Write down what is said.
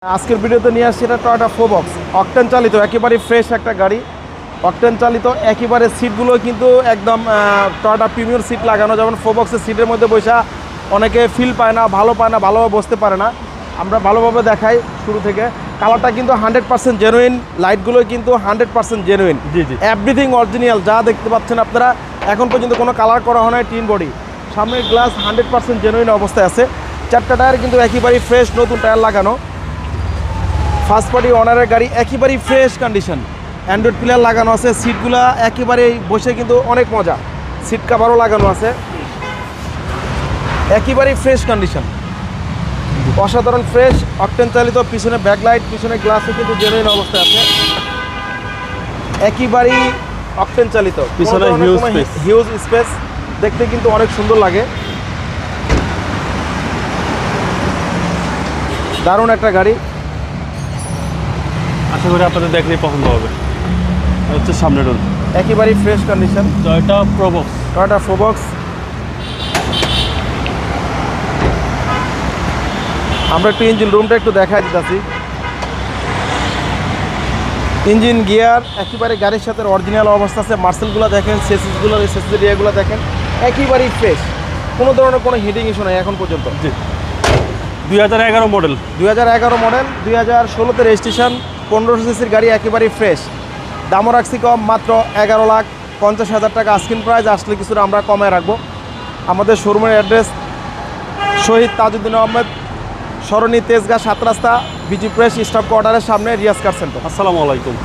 আজকের ভিডিওতে নিয়ে আসছি এটা টয়োটা ফোবক্স অকটেন চালিত একেবারে ফ্রেশ একটা গাড়ি। অকটেন চালিত একেবারে সিটগুলো কিন্তু একদম টয়োটা প্রিমিয়ার সিট লাগানো, যেমন ফোবক্সের সিটের মধ্যে বসা অনেকে ফিল পায় না, ভালোভাবে বসতে পারে না। আমরা ভালোভাবে দেখাই শুরু থেকে। কালারটা কিন্তু 100% জেনুইন, লাইটগুলো কিন্তু 100% জেনুইন, এভরিথিং অরিজিনাল। যা দেখতে পাচ্ছেন আপনারা, এখন পর্যন্ত কোনো কালার করা হয় না। টিন বডি, সামনের গ্লাস 100% জেনুইন অবস্থায় আছে। চারটা টায়ার কিন্তু একেবারেই ফ্রেশ, নতুন টায়ার লাগানো। ফার্স্ট পার্টি ওনারের গাড়ি, একেবারেই ফ্রেশ কন্ডিশন। অ্যান্ড্রয়েড প্লেয়ার লাগানো আছে, সিটগুলা একেবারেই বসে কিন্তু অনেক মজা। সিট কাভারও লাগানো আছে, একেবারেই ফ্রেশ কন্ডিশন, অসাধারণ ফ্রেশ। অকটেন চালিত, পিছনে ব্যাকলাইট, পিছনে গ্লাসও কিন্তু জেনুইন অবস্থায় আছে। একেবারেই অকটেন চালিত, পিছনে হিউজ স্পেস, দেখতে কিন্তু অনেক সুন্দর লাগে। দারুণ একটা গাড়ি, আশা করি আপনাদের দেখলেই পছন্দ হবে। হচ্ছে সামনে ডোর, একেবারেই fresh condition. Toyota Probox, Toyota Probox. আমরা একটু ইঞ্জিন রুমটা একটু দেখাই দিতেছি। ইঞ্জিন, গিয়ার একেবারে গাড়ির সাথে অরিজিনাল অবস্থা আছে। মার্সেলগুলো দেখেন, সেসিসগুলো, সেসিস এরিয়াগুলো দেখেন, একেবারেই ফ্রেশ। কোনো ধরনের কোনো হিটিং ইস্যু নেই এখন পর্যন্ত। 2011 মডেল, 2011 মডেল, 2016তে রেজিস্ট্রেশন, 1500 সিসির গাড়ি, একেবারেই ফ্রেশ। দামও রাখছি কম, মাত্র 11,50,000 টাকা আস্কিং প্রাইস। আসলে কিছুটা আমরা কমায় রাখবো। আমাদের শোরুমের অ্যাড্রেস শহীদ তাজউদ্দিন আহমেদ, সরণি তেজগাঁ 7 রাস্তা, বিজি প্রেস স্টাফ কোয়ার্টারের সামনে, রিয়াজ কার সেন্টার। আসসালামু আলাইকুম।